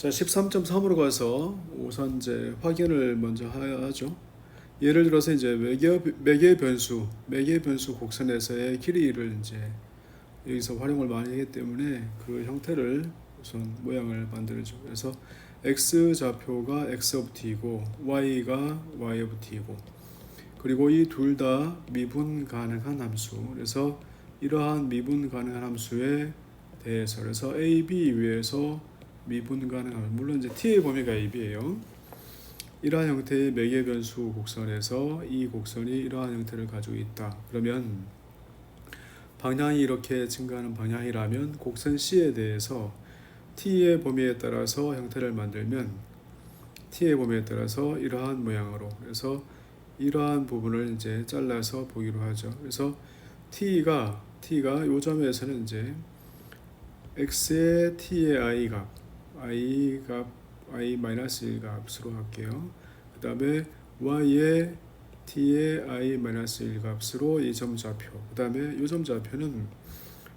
자, 13.3으로 가서 우선 이제 확인을 먼저 하죠. 예를 들어서 이제 매개 변수 곡선에서의 길이를 이제 여기서 활용을 많이 하기 때문에 그 형태를 우선 모양을 만들죠. 그래서 x 좌표가 x of t이고 y가 y of t이고, 그리고 이 둘 다 미분 가능한 함수. 그래서 이러한 미분 가능한 함수에 대해서 그래서 a, b 위에서 미분 가능함, 물론 이제 t의 범위가 ab예요. 이러한 형태의 매개 변수 곡선에서 이 곡선이 이러한 형태를 가지고 있다. 그러면 방향이 이렇게 증가하는 방향이라면 곡선 C에 대해서 t의 범위에 따라서 형태를 만들면 t의 범위에 따라서 이러한 모양으로, 그래서 이러한 부분을 이제 잘라서 보기로 하죠. 그래서 t가 요 점에서는 이제 x의 t의 i 마이너스 1 값으로 할게요. 그 다음에 y의 t의 i 마이너스 1 값으로 이 점 좌표, 그 다음에 이 점 좌표는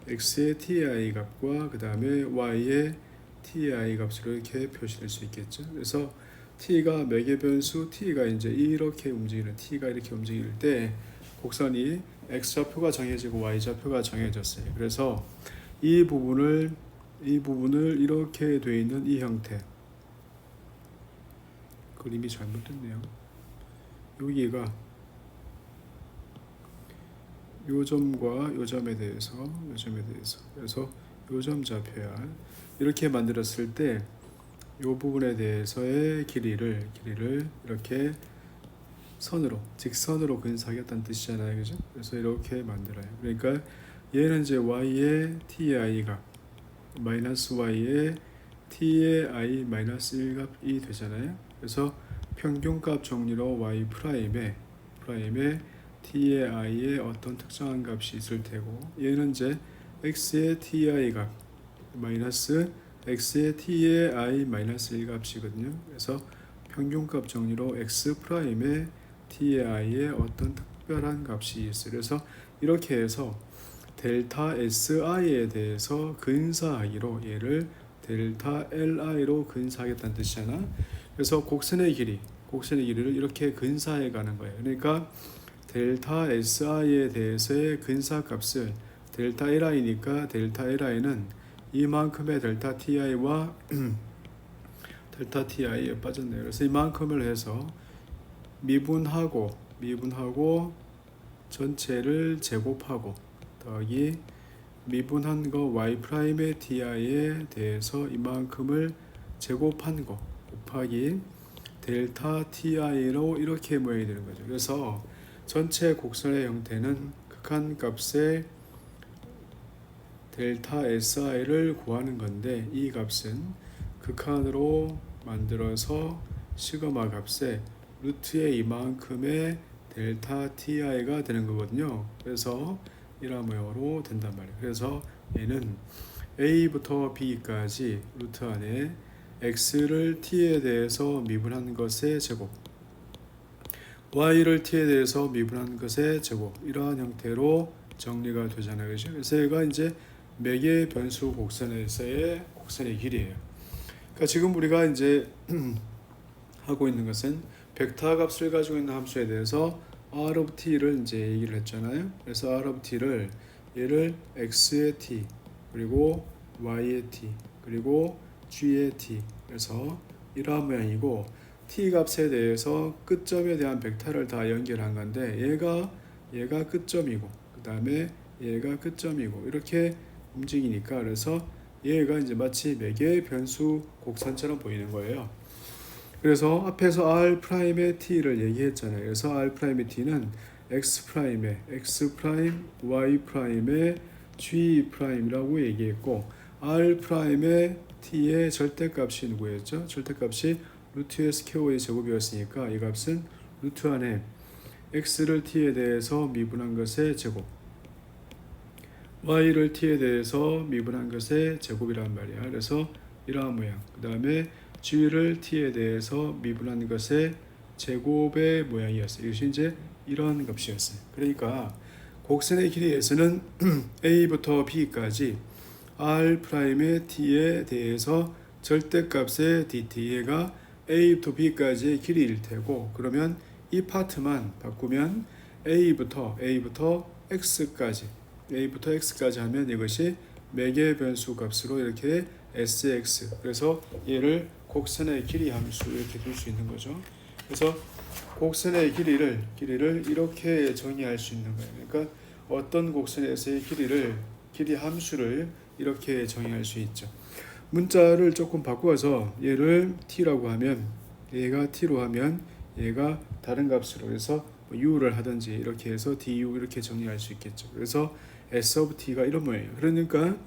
x의 t의 i 값과 그 다음에 y의 t의 i 값으로 이렇게 표시될 수 있겠죠. 그래서 t가 매개 변수 t가 이제 이렇게 움직이는 t가 이렇게 움직일 때 곡선이 x 좌표가 정해지고 y 좌표가 정해졌어요. 그래서 이 부분을 이렇게 되어 있는 이 형태, 그림이 잘못됐네요. 여기가 요 점과 요 점에 대해서 그래서 요 점 좌표야 이렇게 만들었을 때 요 부분에 대해서의 길이를 이렇게 직선으로 근사하겠다는 뜻이잖아요, 그죠? 그래서 이렇게 만들어요. 그러니까 얘는 이제 y의 t의 i 값 마이너스 y의 t의 i 마이너스 1 값이 되잖아요. 그래서 평균값 정리로 y 프라임에 t의 i의 어떤 특정한 값이 있을 테고, 얘는 이제 x의 t의 i 값 마이너스 x의 t의 i 마이너스 1 값이거든요. 그래서 평균값 정리로 x 프라임의 t의 i의 어떤 특별한 값이 있어요. 그래서 이렇게 해서 델타 si에 대해서 근사하기로 얘를 델타 li로 근사하겠다는 뜻이잖아. 그래서 곡선의 길이를 이렇게 근사해 가는 거예요. 그러니까 델타 si에 대해서의 근사값을 델타 li니까 델타 li는 이만큼의 델타 ti와 델타 ti에 빠졌네요. 그래서 이만큼을 해서 미분하고 전체를 제곱하고 더하기 미분한 거 y 프라임의 ti에 대해서 이만큼을 제곱한 거 곱하기 델타 ti로 이렇게 모양이 되는 거죠. 그래서 전체 곡선의 형태는 극한값의 델타 si를 구하는 건데, 이 값은 극한으로 만들어서 시그마 값의 루트의 이만큼의 델타 ti가 되는 거거든요. 그래서 이런 모양으로 된단 말이에요. 그래서 얘는 a부터 b까지 루트 안에 x를 t에 대해서 미분한 것의 제곱, y를 t에 대해서 미분한 것의 제곱, 이러한 형태로 정리가 되잖아요, 그렇죠? 그래서 얘가 이제 매개 변수 곡선에서의 곡선의 길이에요. 그러니까 지금 우리가 이제 하고 있는 것은 벡터 값을 가지고 있는 함수에 대해서 r of t를 이제 얘기를 했잖아요. 그래서 r of t를 얘를 x의 t 그리고 y의 t 그리고 g의 t, 그래서 이러한 모양이고, t 값에 대해서 끝점에 대한 벡터를 다 연결한 건데 얘가 끝점이고 그 다음에 얘가 끝점이고 이렇게 움직이니까, 그래서 얘가 이제 마치 매개 변수 곡선처럼 보이는 거예요. 그래서 앞에서 r''의 t를 얘기했잖아요. 그래서 r''의 t는 x' y''의 g'이라고 얘기했고, r''의 t의 절대값이 누구였죠? 절대값이 루트의 스퀘어의 제곱이었으니까 이 값은 루트 안에 x를 t에 대해서 미분한 것의 제곱, y를 t에 대해서 미분한 것의 제곱이란 말이야. 그래서 이러한 모양, 그 다음에 g를 t에 대해서 미분한 것의 제곱의 모양이었어요. 이것이 이제 이런 값이었어요. 그러니까 곡선의 길이에서는 a부터 b까지 r'의 t에 대해서 절대값의 dt 얘가 a부터 b까지의 길이일 테고, 그러면 이 파트만 바꾸면 a부터 x까지 하면 이것이 매개 변수 값으로 이렇게 sx, 그래서 얘를 곡선의 길이 함수 이렇게 둘 수 있는 거죠. 그래서 곡선의 길이를 이렇게 정의할 수 있는 거예요. 그러니까 어떤 곡선에서의 길이 함수를 이렇게 정의할 수 있죠. 문자를 조금 바꾸어서 얘를 t라고 하면, 얘가 t로 하면 얘가 다른 값으로 해서 u를 하든지 이렇게 해서 du 이렇게 정리할 수 있겠죠. 그래서 s of t가 이런 모양이에요. 그러니까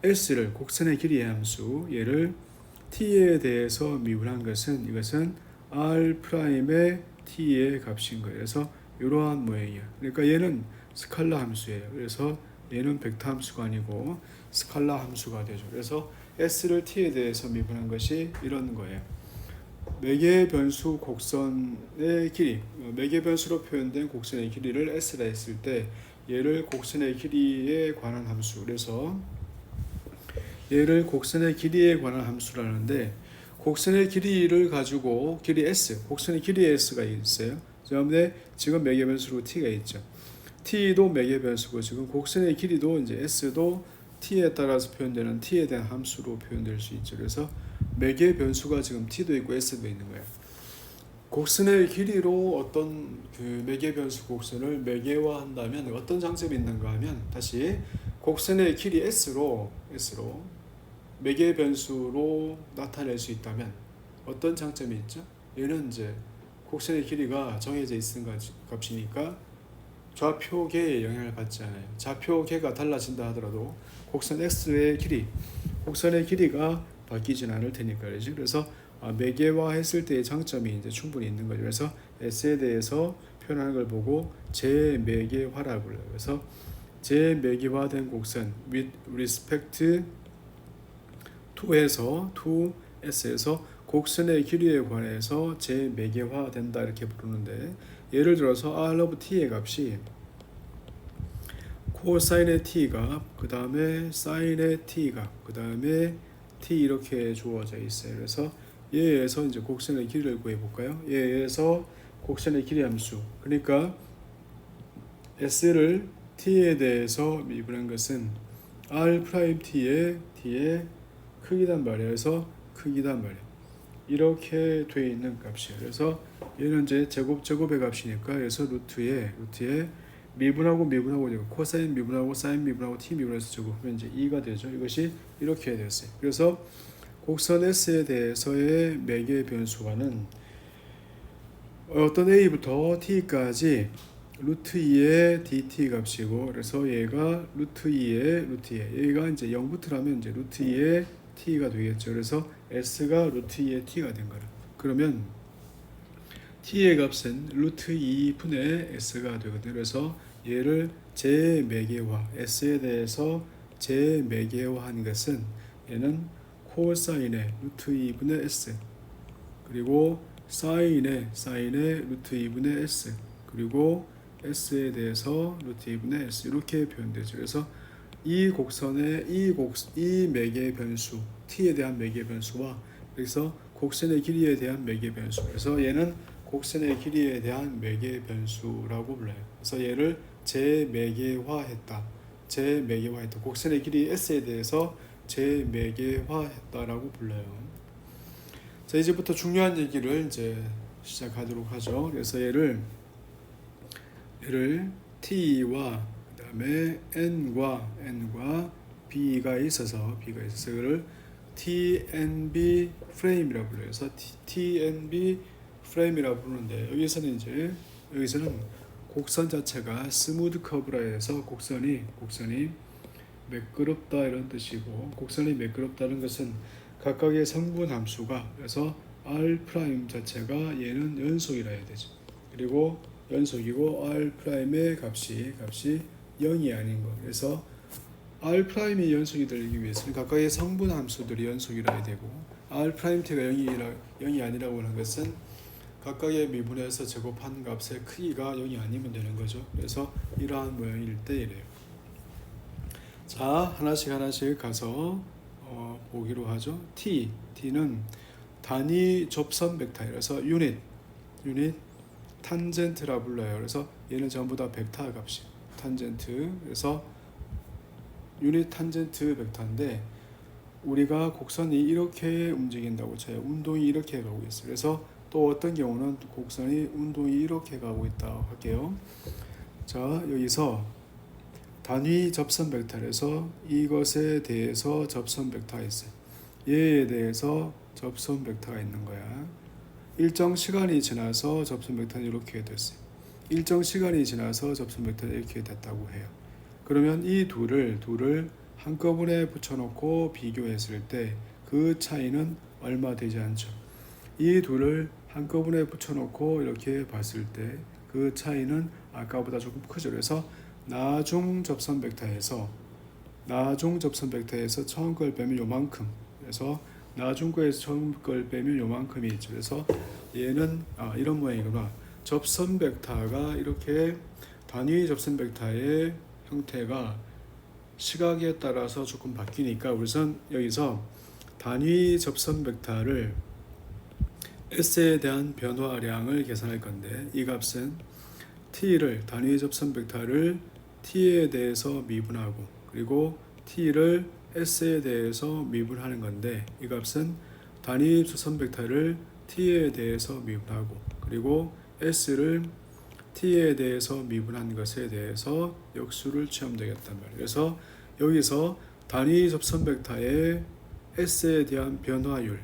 s를 곡선의 길이의 함수, 얘를 t에 대해서 미분한 것은 이것은 r'의 t의 값인 거예요. 그래서 이러한 모양이에요. 그러니까 얘는 스칼라 함수예요. 그래서 얘는 벡터 함수가 아니고 스칼라 함수가 되죠. 그래서 s를 t에 대해서 미분한 것이 이런 거예요. 매개 변수 곡선의 길이, 매개 변수로 표현된 곡선의 길이를 s라 했을 때 얘를 곡선의 길이에 관한 함수, 그래서 얘를 곡선의 길이에 관한 함수라는데, 곡선의 길이를 가지고 길이 s, 곡선의 길이에 s가 있어요. 그다음에 지금 매개 변수로 t가 있죠. t도 매개 변수고 지금 곡선의 길이도 이제 s도 t에 따라서 표현되는 t에 대한 함수로 표현될 수 있죠. 그래서 매개 변수가 지금 t도 있고 s도 있는 거예요. 곡선의 길이로 어떤 그 매개 변수 곡선을 매개화한다면 어떤 장점이 있는가 하면, 다시 곡선의 길이 s로 매개 변수로 나타낼 수 있다면 어떤 장점이 있죠? 얘는 이제 곡선의 길이가 정해져 있는 값이니까 좌표계에 영향을 받지 않아요. 좌표계가 달라진다 하더라도 곡선 x의 길이, 곡선의 길이가 바뀌진 않을 테니까. 그래서 매개화했을 때의 장점이 이제 충분히 있는 거죠. 그래서 s에 대해서 표현하는 걸 보고 재매개화라고 불러요. 그래서 재매개화된 곡선 with respect to s에서 곡선의 길이에 관해서 재매개화된다 이렇게 부르는데, 예를 들어서 r of t의 값이 코사인의 t가, 그 다음에 사인의 t가, 그 다음에 t 이렇게 주어져 있어요. 그래서 얘에서 이제 곡선의 길이를 구해 볼까요? 얘에서 곡선의 길이 함수, 그러니까 s를 t에 대해서 미분한 것은 r't의 크기단 말이에요. 그래서 크기단 말이에요. 이렇게 돼 있는 값이에요. 그래서 얘는 이제 제곱의 값이니까, 그래서 루트에 미분하고 코사인 미분하고 사인 미분하고 t 미분해서 제곱하면 이제 2가 되죠. 이것이 이렇게 됐어요. 그래서 곡선 s에 대해서의 매개 변수와는 어떤 a부터 t까지 루트 2의 dt 값이고, 그래서 얘가 루트 2의 얘가 이제 0부터라면 이제 루트 2의 t가 되겠죠. 그래서 s가 루트 2의 t가 된 거라. 그러면 t의 값은 루트 2분의 s가 되거든요. 그래서 얘를 재매개화, s에 대해서 재매개화한 것은 얘는 코사인의 루트 2분의 s, 그리고 사인의 루트 2분의 s, 그리고 s에 대해서 루트 2분의 s 이렇게 표현되죠. 그래서 이 곡선의 이 매개 변수 t에 대한 매개 변수와 그래서 곡선의 길이에 대한 매개 변수, 그래서 얘는 곡선의 길이에 대한 매개 변수라고 불러요. 그래서 얘를 재매개화했다. 곡선의 길이 s에 대해서 재매개화했다라고 불러요. 자, 이제부터 중요한 얘기를 이제 시작하도록 하죠. 그래서 얘를 t와 그다음에 n과 b가 있어서 그를 TNB 프레임이라고 불러요. 그래서 TNB 프레임이라고 부르는데, 여기서는 곡선 자체가 스무드 커브라 해서 곡선이 매끄럽다 이런 뜻이고, 곡선이 매끄럽다는 것은 각각의 성분 함수가, 그래서 R 프라임 자체가 얘는 연속이라 해야 되죠. 그리고 연속이고 R 프라임의 값이 0이 아닌 거. 그래서 R 프라임이 연속이 되기 위해서는 각각의 성분 함수들이 연속이라 해야 되고, R 프라임 t가 0이 아니라고 하는 것은 각각의 미분해서 제곱한 값의 크기가 0이 아니면 되는 거죠. 그래서 이러한 모양일 때 이래요. 자, 하나씩 가서 보기로 하죠. T는 단위 접선 벡터여서 유닛 탄젠트라 불러요. 그래서 얘는 전부 다 벡터 값이 탄젠트. 그래서 유닛 탄젠트 벡터인데 우리가 곡선이 이렇게 움직인다고 쳐요. 운동이 이렇게 가고 있어요. 그래서 또 어떤 경우는 곡선이 운동이 이렇게 가고 있다 할게요. 자, 여기서 단위 접선 벡터에서 이것에 대해서 접선 벡터가 있어요. 얘에 대해서 접선 벡터가 있는 거야. 일정 시간이 지나서 접선 벡터는 이렇게 됐어요. 일정 시간이 지나서 접선 벡터는 이렇게 됐다고 해요. 그러면 이 둘을 한꺼번에 붙여놓고 비교했을 때 그 차이는 얼마 되지 않죠. 이 둘을 한꺼번에 붙여놓고 이렇게 봤을 때 그 차이는 아까보다 조금 크죠. 그래서 나중 접선 벡터에서 처음 걸 빼면 요만큼. 그래서 나중 거에서 처음 걸 빼면 요만큼이 있죠. 그래서 얘는 이런 모양이구나. 접선 벡터가 이렇게 단위 접선 벡터의 형태가 시각에 따라서 조금 바뀌니까 우선 여기서 단위 접선 벡터를 S에 대한 변화량을 계산할 건데 이 값은 단위 접선 벡터를 T에 대해서 미분하고 그리고 T를 S에 대해서 미분하는 건데 이 값은 단위 접선 벡터를 T에 대해서 미분하고 그리고 S를 T에 대해서 미분한 것에 대해서 역수를 취하되겠단 말이에요. 그래서 여기서 단위 접선 벡터의 S에 대한 변화율,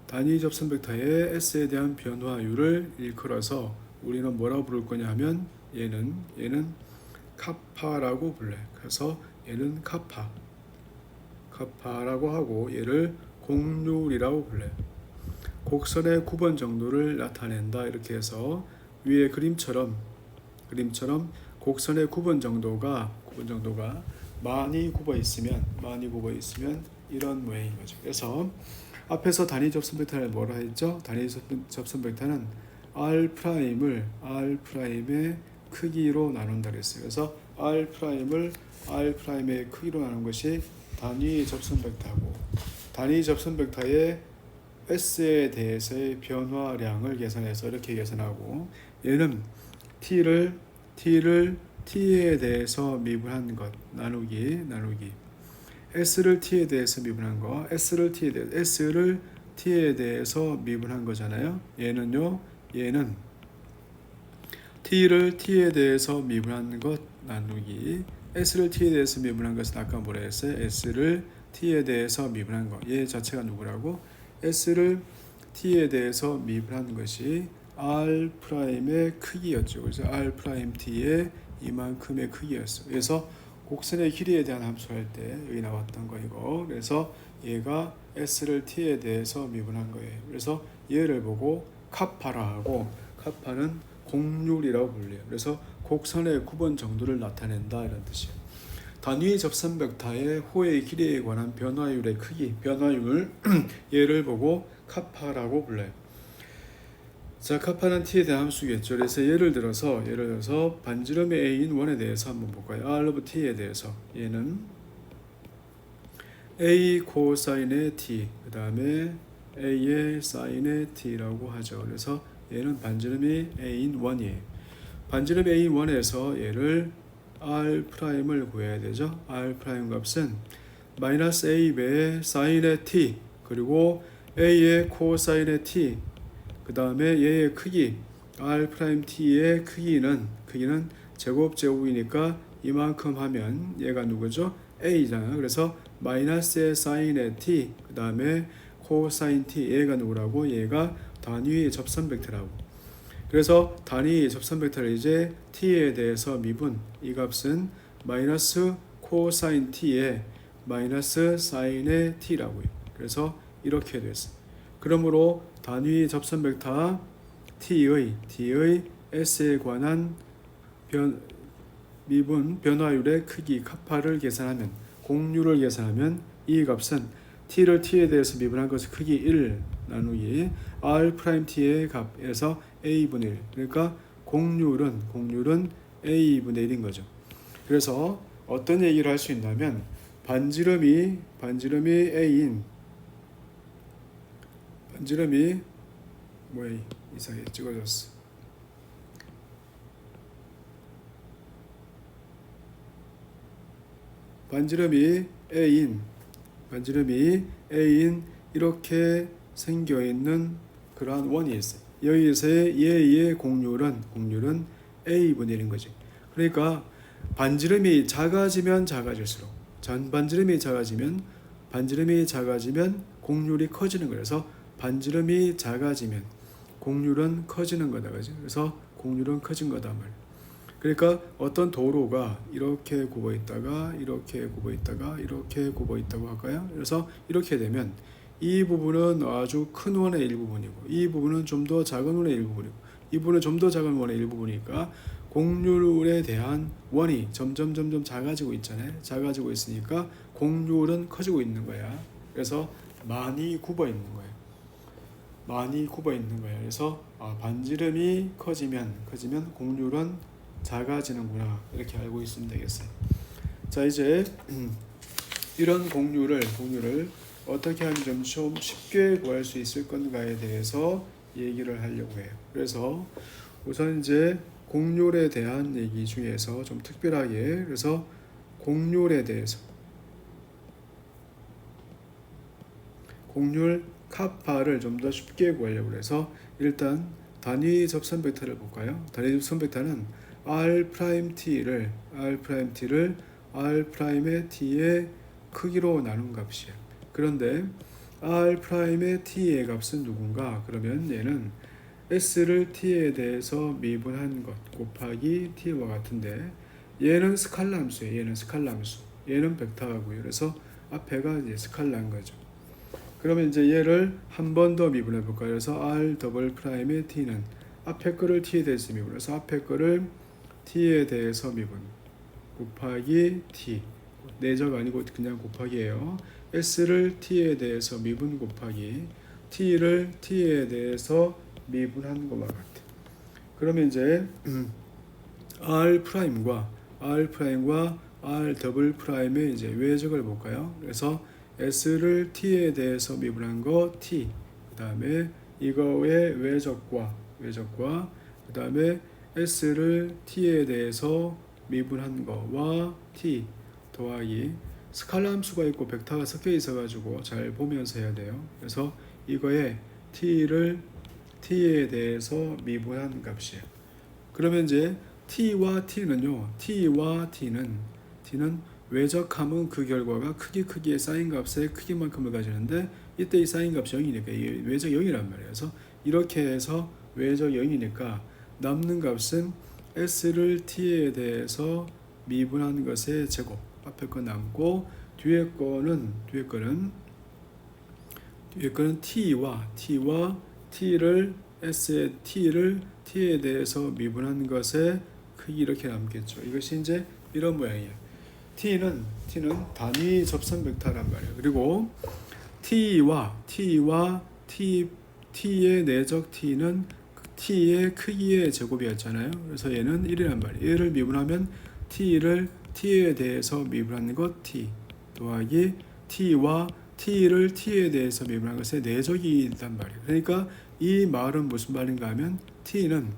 단위 접선 벡터의 S에 대한 변화율을 일컬어서 우리는 뭐라고 부를 거냐 하면 얘는 카파라고 불러요. 그래서 얘는 카파라고 하고 얘를 곡률이라고 불러요. 곡선의 구번 정도를 나타낸다. 이렇게 해서 위에 그림처럼 곡선의 구번 정도가 많이 굽어 있으면 이런 모양인 거죠. 그래서 앞에서 단위 접선 벡터를 뭐라 했죠? 단위 접선 벡터는 R'을 R'의 크기로 나눈다 그랬어요. 그래서 R'의 크기로 나눈 것이 단위 접선 벡터고 단위 접선 벡터의 S에 대해서의 변화량을 계산해서 이렇게 계산하고 얘는 T를 T에 대해서 미분한 것 나누기 S를 T에 대해서 미분한 거 S를 T에 대해서 미분한 거잖아요. 얘는 T를 T에 대해서 미분한 것 나누기 S를 T에 대해서 미분한 것은 아까 뭐라 했어요? S를 T에 대해서 미분한 거. 얘 자체가 누구라고? S를 T에 대해서 미분한 것이 R'의 크기였죠. 그래서 R'T의 이만큼의 크기였어. 그래서 곡선의 길이에 대한 함수할 때 여기 나왔던 거 이거. 그래서 얘가 S를 T에 대해서 미분한 거예요. 그래서 얘를 보고 카파라 하고 카파는 곡률이라고 불려요. 그래서 곡선의 구번 정도를 나타낸다 이런 뜻이에요. 단위 접선 벡터의 호의 길이에 관한 변화율의 크기, 변화율 얘를 보고 카파라고 불러요. 자, 카파는 T에 대한 함수겠죠. 그래서 예를 들어서 반지름의 A인 1에 대해서 한번 볼까요? R of T에 대해서 얘는 A 코사인의 T 그 다음에 A의 사인의 T라고 하죠. 그래서 얘는 반지름이 A인 1이에요. 반지름 A인 1에서 얘를 R'을 구해야 되죠. R' 값은 마이너스 A 배 사인의 T 그리고 A의 코사인의 T 그 다음에 얘의 크기 R'T의 크기는 제곱이니까 이만큼 하면 얘가 누구죠? A잖아요. 그래서 마이너스의 사인의 T 그 다음에 코사인 T 얘가 누구라고? 얘가 단위 접선 벡터라고. 그래서 단위 접선 벡터를 이제 T에 대해서 미분 이 값은 마이너스 코사인 T의 마이너스 사인의 T라고요. 그래서 이렇게 됐어요. 그러므로 단위 접선 벡터 T의 S에 관한 미분 변화율의 크기 카파를 계산하면 곡률을 계산하면 이 값은 T를 T에 대해서 미분한 것의 크기 1 나누기 R'T의 값에서 A분의 1 그러니까 곡률은 A분의 1인 거죠. 그래서 어떤 얘기를 할 수 있냐면 반지름이 A인 반지름이 뭐야 이상하게 찍어졌어. 반지름이 A인 이렇게 생겨 있는 그러한 원이 있어요. 여기서의 얘의 공률은 A분의 1인 거지. 그러니까 반지름이 작아지면 작아질수록 반지름이 작아지면 공률이 커지는 거예요. 그래서 반지름이 작아지면 공률은 커지는 거다. 그래서 공률은 커진 거다 말. 그러니까 어떤 도로가 이렇게 굽어 있다가 이렇게 굽어 있다가 이렇게 굽어 있다고 할까요? 그래서 이렇게 되면 이 부분은 아주 큰 원의 일부분이고 이 부분은 좀 더 작은 원의 일부분이고 이 부분은 좀 더 작은 원의 일부분이니까 공률에 대한 원이 점점 작아지고 있잖아요. 작아지고 있으니까 공률은 커지고 있는 거야. 그래서 많이 굽어 있는 거예요. 그래서 반지름이 커지면 공률은 작아지는구나 이렇게 알고 있으면 되겠어요. 자 이제 이런 공률을 어떻게 하면 좀 쉽게 구할 수 있을 건가에 대해서 얘기를 하려고 해요. 그래서 우선 이제 공률에 대한 얘기 중에서 좀 특별하게 그래서 공률에 대해서 공률 카파를 좀 더 쉽게 구하려고 해서 일단 단위 접선 벡터를 볼까요? 단위 접선 벡터는 R'T를 R'의 T의 크기로 나눈 값이에요. 그런데 R'의 T의 값은 누군가? 그러면 얘는 S를 T에 대해서 미분한 것 곱하기 T와 같은데 얘는 스칼라 함수예요. 얘는 벡터하고요. 그래서 앞에가 이제 스칼라인 거죠. 그러면 이제 얘를 한 번 더 미분해 볼까요? 그래서 R''의 T는 앞에 거를 T에 대해서 미분해서 앞에 거를 T에 대해서 미분 곱하기 T 내적 아니고 그냥 곱하기예요. S를 T에 대해서 미분 곱하기 T를 T에 대해서 미분한 것과 같아. 그러면 이제 R'과 R'의 이제 외적을 볼까요? 그래서 S를 T에 대해서 미분한 거 T, 그 다음에 이거의 외적과 그 다음에 S를 T에 대해서 미분한 거와 T 더하기 스칼라 함수가 있고 벡터가 섞여 있어가지고 잘 보면서 해야 돼요. 그래서 이거에 T를 T에 대해서 미분한 값이에요. 그러면 이제 T와 T는 외적하면 그 결과가 크기의 사인값의 크기만큼을 가지는데 이때 이 사인값이 0이니까 이게 외적 0이란 말이에요. 그래서 이렇게 해서 외적 0이니까 남는 값은 S를 T에 대해서 미분한 것의 제곱 앞에 거 남고 뒤에 거는 T와 T를 T에 대해서 미분한 것의 크기 이렇게 남겠죠. 이것이 이제 이런 모양이에요. T는 단위 접선 벡터란 말이에요. 그리고 T의 내적 T는 T의 크기의 제곱이었잖아요. 그래서 얘는 1이란 말이에요. 얘를 미분하면 T를 T에 대해서 미분한 것 T 더하기 T와 T를 T에 대해서 미분한 것의 내적이란 말이에요. 그러니까 이 말은 무슨 말인가 하면 T는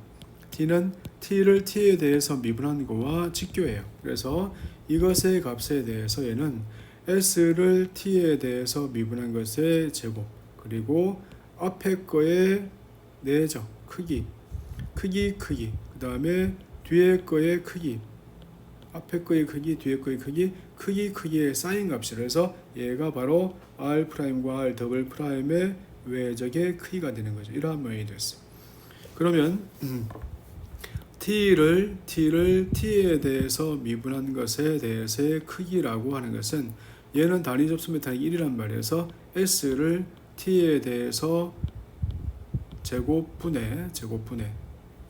T를 T에 대해서 미분한 거와 직교해요. 그래서 이것의 값에 대해서 얘는 S를 T에 대해서 미분한 것의 제곱 그리고 앞에 거의 내적 크기 그 다음에 뒤에 거의 크기 앞에 거의 크기 뒤에 거의 크기의 사인 값이라 해서 얘가 바로 R'과 R'의 외적의 크기가 되는 거죠. 이러한 모양이 됐어요. 그러면 T를 T에 대해서 미분한 것에 대해서의 크기라고 하는 것은 얘는 단위 접선 벡터는 1이란 말이어서 S를 T에 대해서 제곱분해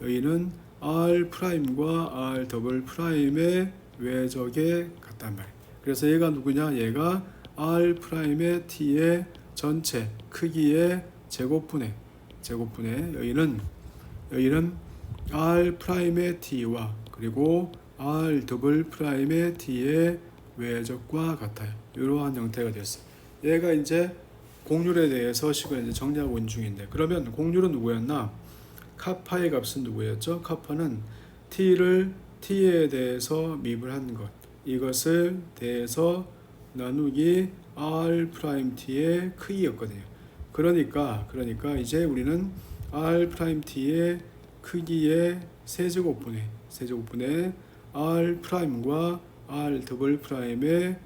여기는 R'과 R'의 외적에 같단 말이에요. 그래서 얘가 누구냐? 얘가 R'의 T의 전체 크기의 제곱분해 여기는 R'의 T와 그리고 R'의 T의 외적과 같아요. 이러한 형태가 됐어요. 얘가 이제 곡률에 대해서 식을 이제 정리하고 있는 중인데, 그러면 곡률은 누구였나? 카파의 값은 누구였죠? 카파는 t에 대해서 미분한 것, 이것을 대해서 나누기 r't의 크기였거든요. 그러니까 이제 우리는 r't의 크기의 세제곱분의 r'과 r'의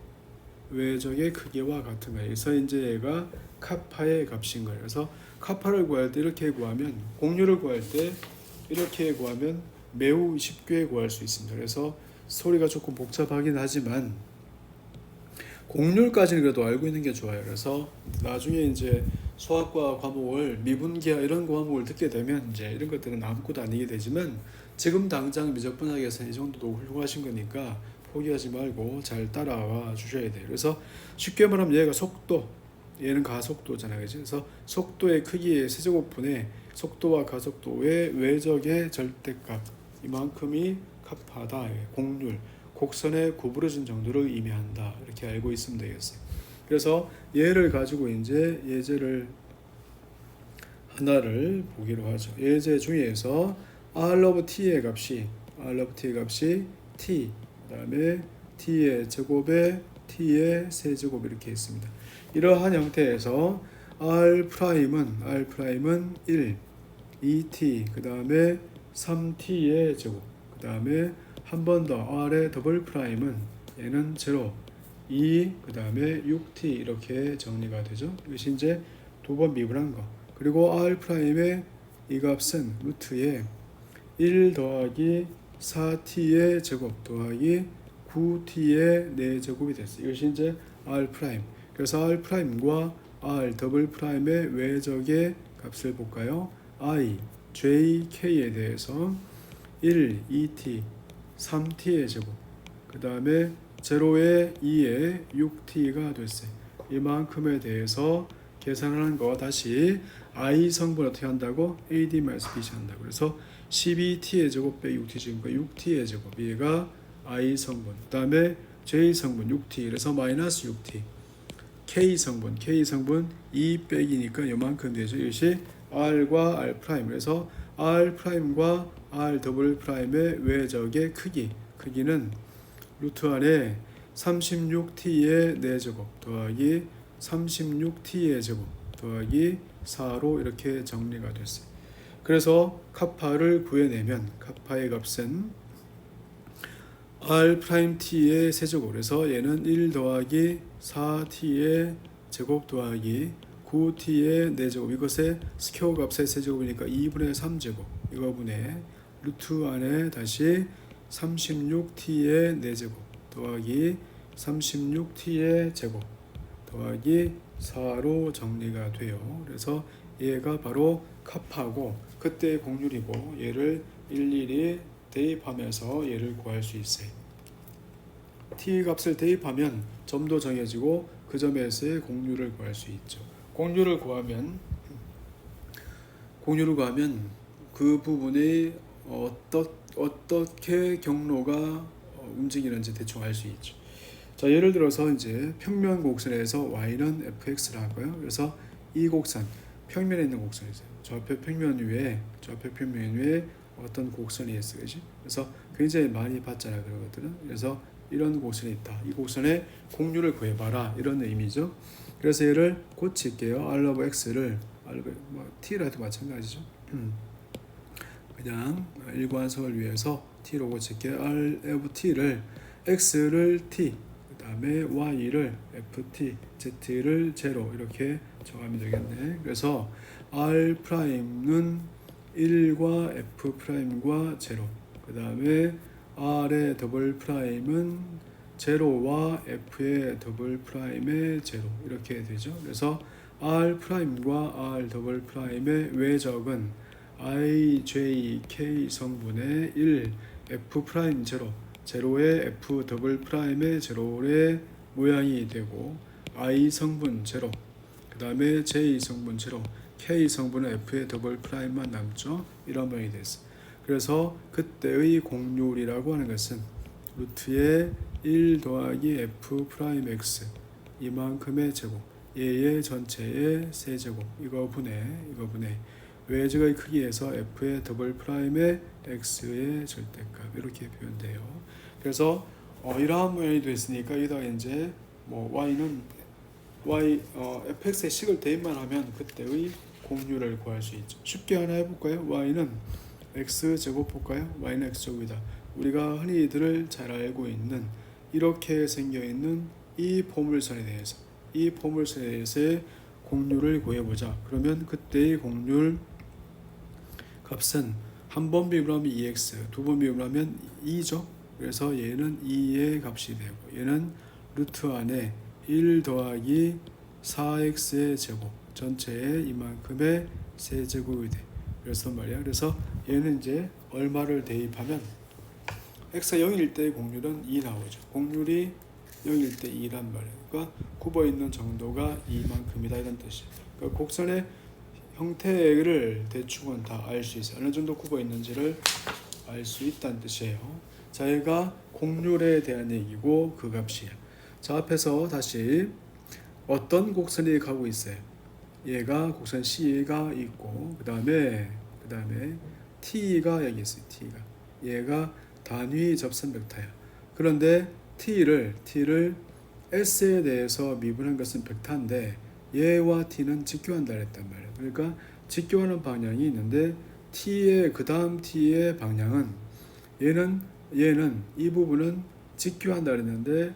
외적의 크기와 같은 거예요. 그래서 이제 얘가 카파의 값인 거예요. 그래서 카파를 구할 때 이렇게 구하면, 곡률을 구할 때 이렇게 구하면 매우 쉽게 구할 수 있습니다. 그래서 소리가 조금 복잡하긴 하지만 곡률까지는 그래도 알고 있는 게 좋아요. 그래서 나중에 이제 수학과 과목을 미분기하 이런 과목을 듣게 되면 이제 이런 것들은 아무것도 아니게 되지만, 지금 당장 미적분학에서는 이 정도도 훌륭하신 거니까 포기하지 말고 잘 따라와 주셔야 돼요. 그래서 쉽게 말하면 얘가 속도, 얘는 가속도잖아요. 그래서 속도의 크기의 세제곱분의 속도와 가속도의 외적의 절대값, 이만큼이 카파다. 곡률, 곡선의 구부러진 정도를 의미한다. 이렇게 알고 있으면 되겠어요. 그래서 얘를 가지고 이제 예제를 하나를 보기로 하죠. 예제 중에서 r of t의 값이 t, 그다음에 t의 제곱에 t의 세제곱 이렇게 있습니다. 이러한 형태에서 r'은 1, 2t, 그다음에 3t의 제곱, 그다음에 한 번 더 r의 더블 프라임은 얘는 0, 2, 그다음에 6t 이렇게 정리가 되죠. 이것이 이제 두 번 미분한 거. 그리고 r'의 이 값은 루트에 1 더하기 4t의 제곱 더하기 9t의 4제곱이 됐어요. 이것이 이제 r'. 그래서 r'과 r 더블 프라임의 외적의 값을 볼까요? i, j, k에 대해서 1, 2t, 3t의 제곱, 그 다음에 0에 2에 6t가 됐어요. 이만큼에 대해서 계산하는 거 다시 i 성분 어떻게 한다고? ad-bc 한다고. 그래서 12t의 제곱 빼기 6t 제곱, 6t의 제곱, 얘가 i 성분, 그 다음에 j 성분 6t, 그래서 마이너스 6t, k 성분 2 빼기니까 이만큼 되죠. 이것이 r과 r', 그래서 r'과 r 더블 프라임의 외적의 크기는 루트 안에 36t의 4제곱 더하기 36t의 제곱 더하기 4로 이렇게 정리가 됐어요. 그래서 카파를 구해내면 카파의 값은 r't의 세제곱, 그래서 얘는 1 더하기 4t의 제곱 더하기 9t의 4제곱, 이것의 스퀘어 값의 세제곱이니까 2분의 3제곱, 이거분의 루트 안에 다시 36t의 4제곱 더하기 36t의 제곱 더하기 4로 정리가 돼요. 그래서 얘가 바로 카파고 그때의 곡률이고, 얘를 일일이 대입하면서 얘를 구할 수 있어요. t 값을 대입하면 점도 정해지고 그 점에서의 곡률을 구할 수 있죠. 곡률을 구하면 그 부분이 어떻게 경로가 움직이는지 대충 알 수 있죠. 자, 예를 들어서 이제 평면 곡선에서 y는 fx라 하고요. 그래서 이 곡선, 평면에 있는 곡선이죠. 좌표 평면 위에 어떤 곡선이 있어요. 그래서 굉장히 많이 봤잖아요, 그런 것들은. 그래서 이런 곡선이 있다. 이 곡선의 곡률을 구해봐라, 이런 의미죠. 그래서 얘를 고칠게요. r of x를 t라 해도 마찬가지죠. 그냥 일관성을 위해서 t로 고칠게요. r of t를 x를 t, 그 다음에 y를 ft, z를 0 이렇게 정하면 되겠네. 그래서 r'는 1과 f'과 0, 그 다음에 r의 더블 프라임은 0와 f의 더블 프라임의 0 이렇게 되죠. 그래서 r'과 r 더블 프라임의 외적은 i, j, k 성분의 1, f 프라임 0, 0의 f 더블 프라임의 0의 모양이 되고, i 성분 0, 그 다음에 j 성분 0, k 성분은 f의 더블 프라임만 남죠. 이런 모양이 됐어. 그래서 그때의 곡률이라고 하는 것은 루트의 1 더하기 f 프라임 x 이만큼의 제곱 얘의 전체의 세제곱 이거 분의 외적의 크기에서 f의 더블 프라임의 x의 절대값 이렇게 표현돼요. 그래서 이러한 모양이 됐으니까 여기다가 이제 뭐 y는 fx의 식을 대입만 하면 그때의 공률을 구할 수 있죠. 쉽게 하나 해볼까요? y는 x제곱 볼까요? y는 x제곱이다. 우리가 흔히들 잘 알고 있는 이렇게 생겨있는 이 포물선에 대해서의 공률을 구해보자. 그러면 그때의 공률 값은 한 번 비움하면 2x, 두 번 비움하면 2죠. 그래서 얘는 2의 값이 되고 얘는 루트 안에 1 더하기 4x의 제곱 전체의 이만큼의 세제곱이 돼. 그래서 말이야. 그래서 얘는 이제 얼마를 대입하면 x가 0일 때의 공률은 2 나오죠. 공률이 0일 때 2란 말이에요. 그러니까 굽어 있는 정도가 이만큼이다 이런 뜻이에요. 그러니까 곡선의 형태를 대충은 다 알 수 있어요. 어느 정도 굽어 있는지를 알 수 있다는 뜻이에요. 자, 얘가 공률에 대한 얘기고 그 값이에요. 자, 앞에서 다시 어떤 곡선이 가고 있어요. 얘가 곡선 C가 있고 그 다음에 T가 여기 있어요. 얘가 단위 접선 벡터야. 그런데 T를 S에 대해서 미분한 것은 벡터인데 얘와 T는 직교한다 했단 말이에요. 그러니까 직교하는 방향이 있는데 T의 그 다음 T의 방향은 얘는 이 부분은 직교한다 그랬는데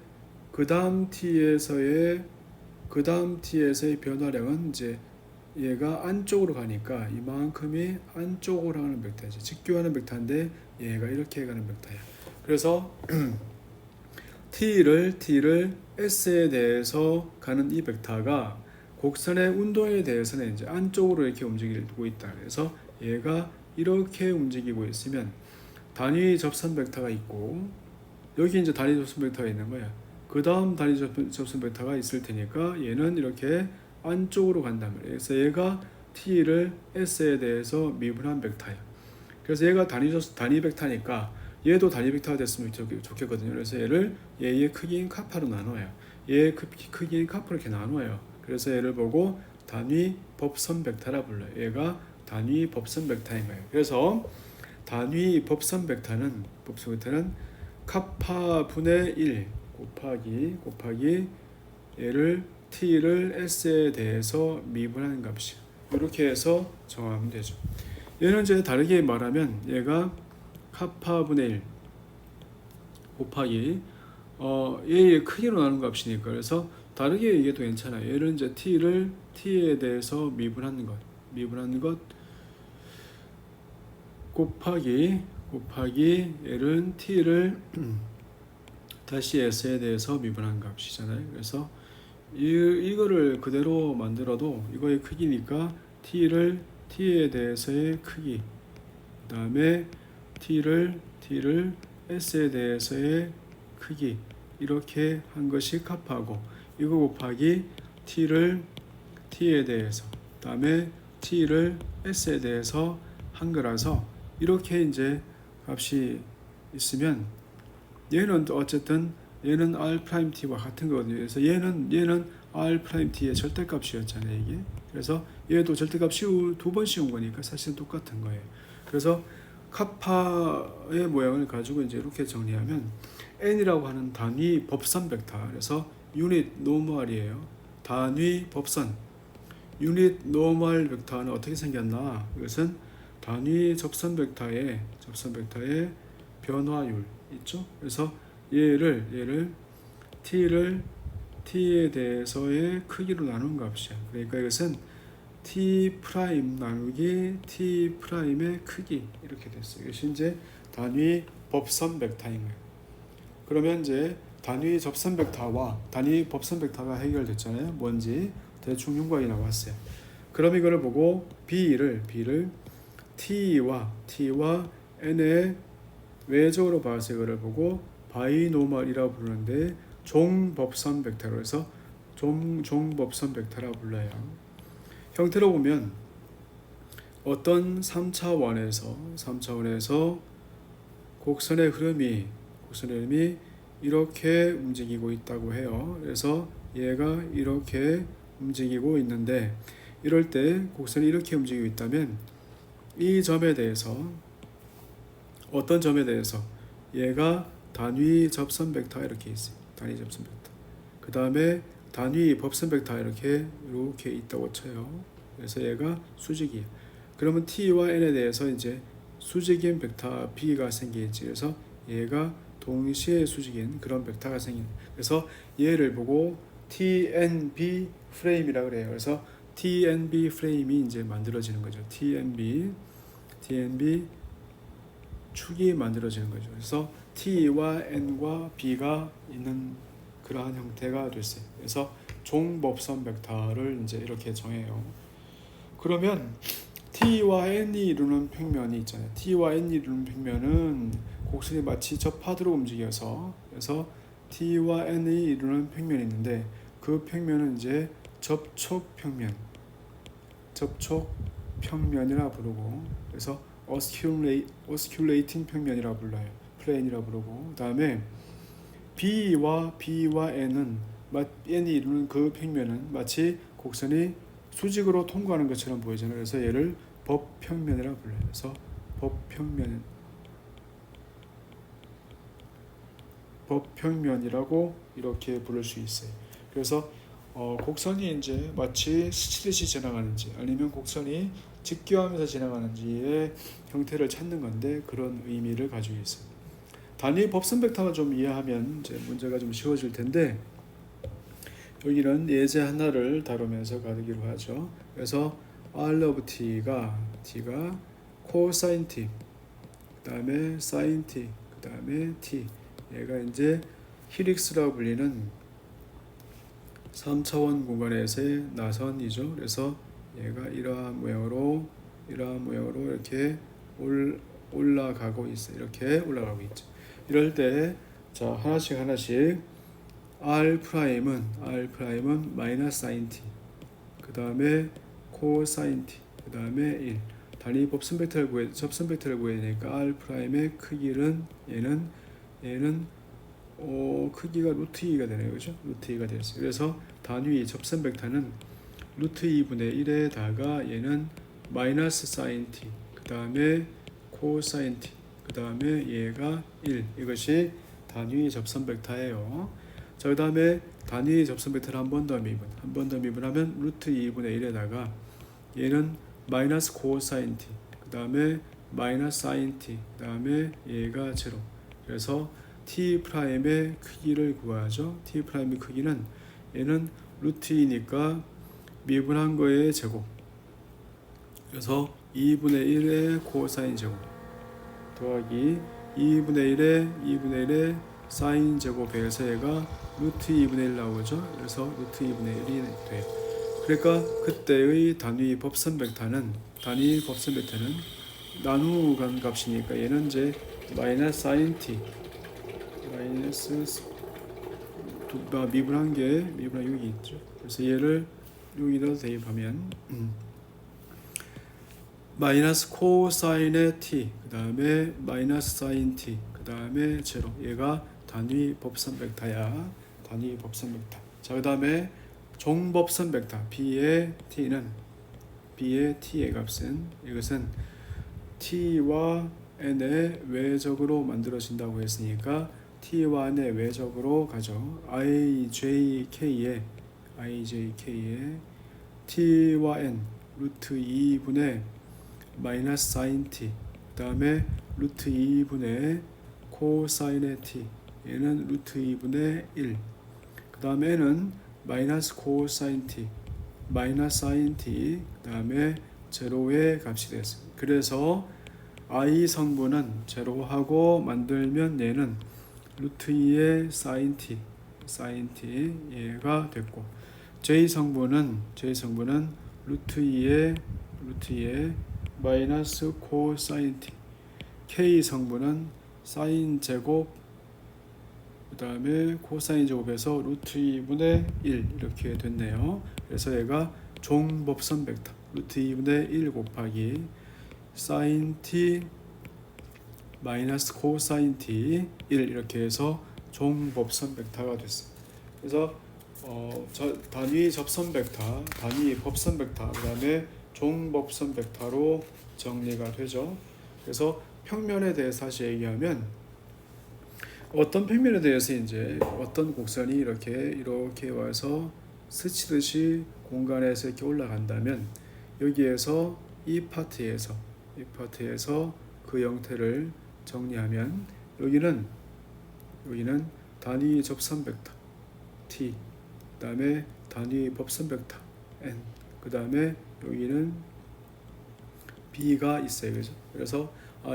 그 다음 T에서의 변화량은 이제 얘가 안쪽으로 가니까 이만큼이 안쪽으로 가는 벡터지. 직교하는 벡터인데 얘가 이렇게 가는 벡터야. 그래서 T를 S에 대해서 가는 이 벡터가 곡선의 운동에 대해서는 이제 안쪽으로 이렇게 움직이고 있다. 그래서 얘가 이렇게 움직이고 있으면 단위 접선 벡터가 있고 여기 이제 단위 접선 벡터가 있는 거야. 그 다음 단위 접선 벡터가 있을 테니까 얘는 이렇게 안쪽으로 간단 말이에요. 그래서 얘가 T를 S에 대해서 미분한 벡터야. 그래서 얘가 단위 벡터니까 얘도 단위 벡터가 됐으면 좋겠거든요. 그래서 얘의 크기인 카파로 나눠요. 얘의 크기인 카파로 이렇게 나눠요. 그래서 얘를 보고 단위 법선 벡터라 불러요. 얘가 단위 법선 벡터인 거예요. 그래서 단위 법선 벡터는 카파 분의 1 곱하기 얘를 T를 S에 대해서 미분하는 값이에요. 이렇게 해서 정하면 되죠. 얘는 이제 다르게 말하면 얘가 카파분의 1 곱하기 얘의 크기로 나눈 값이니까 그래서 다르게 얘기해도 괜찮아요. 얘는 이제 T에 대해서 미분하는 것 곱하기 얘는 T를 다시 S에 대해서 미분한 값이잖아요. 그래서 이거를 그대로 만들어도 이거의 크기니까 T에 대해서의 크기 그 다음에 T를 S에 대해서의 크기 이렇게 한 것이 카파고 이거 곱하기 T에 대해서 그 다음에 T를 S에 대해서 한 거라서 이렇게 이제 값이 있으면 얘는 어쨌든 얘는 R'T와 같은 거거든요. 그래서 얘는 R'T의 절대값이었잖아요, 이게. 그래서 얘도 절대값이 두 번 씌운 거니까 사실은 똑같은 거예요. 그래서 카파의 모양을 가지고 이제 이렇게 정리하면 n이라고 하는 단위 법선 벡터. 그래서 유닛 노멀이에요. 단위 법선. 유닛 노멀 벡터는 어떻게 생겼나? 이것은 단위 접선 벡터의 변화율 있죠? 그래서 얘를 T에 대해서의 크기로 나눈 값이야. 그러니까 이것은 T 프라임 나누기 T 프라임의 크기 이렇게 됐어요. 이것이 이제 단위 법선 벡터인 거예요. 그러면 이제 단위 접선 벡터와 단위 법선 벡터가 해결됐잖아요. 뭔지 대충 윤곽이 나왔어요. 그럼 이거를 보고 B를 T와 N의 외적으로 봐서 이거를 보고 바이노멀이라고 부르는데 종법선 벡터로 해서 종법선 벡터라고 불러요. 형태로 보면 어떤 3차원에서 곡선의 흐름이 이렇게 움직이고 있다고 해요. 그래서 얘가 이렇게 움직이고 있는데 이럴 때 곡선이 이렇게 움직이고 있다면 이 점에 대해서 어떤 점에 대해서 얘가 단위 접선 벡터가 이렇게 있어요. 단위 접선 벡터. 그 다음에 단위 법선 벡터가 이렇게 있다고 쳐요. 그래서 얘가 수직이에요. 그러면 t와 n에 대해서 이제 수직인 벡터 b가 생기겠지. 그래서 얘가 동시에 수직인 그런 벡터가 생기는. 그래서 얘를 보고 TNB 프레임이라 그래요. 그래서 TNB 프레임이 이제 만들어지는 거죠. TNB 축이 만들어지는 거죠. 그래서 T와 N과 B가 있는 그러한 형태가 됐어요. 그래서 종법선 벡터를 이제 이렇게 정해요. 그러면 T와 N이 이루는 평면이 있잖아요. T와 N이 이루는 평면은 곡선이 마치 접하도록 움직여서 그래서 T와 N이 이루는 평면이 있는데 그 평면은 이제 접촉평면이라 부르고 그래서 osculating 평면이라 불러요. 플레인이라 부르고 그 다음에 B와 N은 N이 이루는 그 평면은 마치 곡선이 수직으로 통과하는 것처럼 보이잖아요. 그래서 얘를 법평면이라 불러요. 그래서 법평면이라고 이렇게 부를 수 있어요. 그래서 곡선이 이제 마치 스치듯이 지나가는지 아니면 곡선이 직교하면서 지나가는지의 형태를 찾는 건데 그런 의미를 가지고 있어요. 단위 법선 벡터만 좀 이해하면 이제 문제가 좀 쉬워질 텐데 여기는 예제 하나를 다루면서 가르기로 하죠. 그래서 R of t가 코사인 t, 그 다음에 사인 t, 그 다음에 t. 얘가 이제 힐익스라고 불리는 3차원 공간에서의 나선이죠. 그래서 얘가 이러한 모양으로 이렇게 올라가고 있어요. 이렇게 올라가고 있죠. 이럴 때 자 하나씩 R 프라임은 마이너스 사인 t, 그 다음에 코사인 t, 그 다음에 1. 단위 접선 벡터를 구해야 되니까 R 프라임의 크기는 얘는 크기가 루트 2가 되네요. 그죠? 루트 2가 되었어요. 그래서 단위 접선 벡터는 루트 2분의 1에다가 얘는 마이너스 사인 t, 그 다음에 코사인 t, 그 다음에 얘가 1. 이것이 단위 접선 벡터예요. 자, 그 다음에 단위 접선 벡터를 한 번 더 미분하면 루트 2분의 1에다가 얘는 마이너스 코사인 t, 그 다음에 마이너스 사인 t, 그 다음에 얘가 0. 그래서 t 프라임의 크기를 구하죠. t 프라임의 크기는 얘는 루트 2니까 미분한 거의 제곱. 그래서 2분의 1의 코사인 제곱 더하기 2분의 1의 사인 제곱에서 얘가 루트 2분의 1 나오죠. 그래서 루트 2분의 1이 돼요. 그러니까 그때의 단위 법선 벡터는 나누간 값이니까 얘는 이제 마이너스 사인 t 미분한 여기 있죠. 그래서 얘를 여기다 대입하면 마이너스 코사인의 t, 그 다음에 마이너스 사인 t, 그 다음에 제로. 얘가 단위 법선 벡터야. 단위 법선 벡터. 자, 그 다음에 종법선 벡터 b의 t의 값은 이것은 t와 n의 외적으로 만들어진다고 했으니까 t와 n의 외적으로 가죠. ijk에 t와 n 루트 2분의 마이너스 사인 t, 그 다음에 루트 2분의 코사인의 t, 얘는 루트 2분의 1, 그 다음에 n은 마이너스 코사인 t, 마이너스 사인 t, 그 다음에 제로의 값이 됐습니다. 그래서 i 성분은 제로하고 만들면 얘는 루트 2의 사인 t 얘가 됐고, j 성분은 루트 2의 마이너스 코사인 t, k 성분은 사인 제곱 그 다음에 코사인 제곱에서 루트 2분의 1 이렇게 됐네요. 그래서 얘가 종법선 벡터 루트 2분의 1 곱하기 사인 t 마이너스 코사인 t 1 이렇게 해서 종법선 벡터가 됐어요. 그래서 단위 접선 벡터, 단위 법선 벡터, 그다음에 종법선 벡터로 정리가 되죠. 그래서 평면에 대해서 다시 얘기하면 어떤 평면에 대해서 이제 어떤 곡선이 이렇게 와서 스치듯이 공간에서 이렇게 올라간다면 여기에서 이 파트에서 그 형태를 정리하면 여기는 단위 접선 벡터 t, 그다음에 단위 법선 벡터 n, 그다음에 여기는 b가 있어요. 그죠? 그래서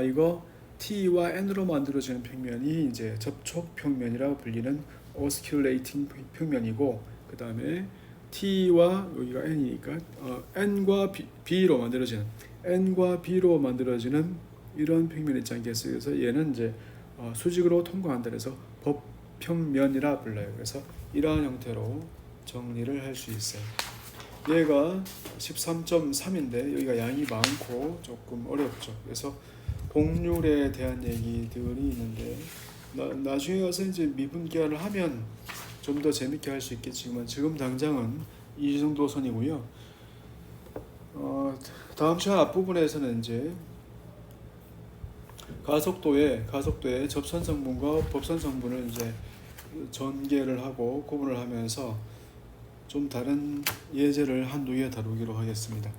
이거 t와 n으로 만들어지는 평면이 이제 접촉 평면이라고 불리는 osculating 평면이고, 그다음에 t와 여기가 n이니까 n과 b로 만들어지는 이런 평면이 있지 않겠어요. 그래서 얘는 이제 수직으로 통과한다 해서 법평면이라 불러요. 그래서 이러한 형태로 정리를 할 수 있어요. 얘가 13.3인데 여기가 양이 많고 조금 어렵죠. 그래서 복률에 대한 얘기들이 있는데 나중에 가서 이제 미분계를 하면 좀 더 재밌게 할 수 있겠지만 지금 당장은 이 정도 선이고요. 다음 시간 앞부분에서는 이제 가속도의 접선 성분과 법선 성분을 이제 전개를 하고 구분을 하면서 좀 다른 예제를 한두 개 다루기로 하겠습니다.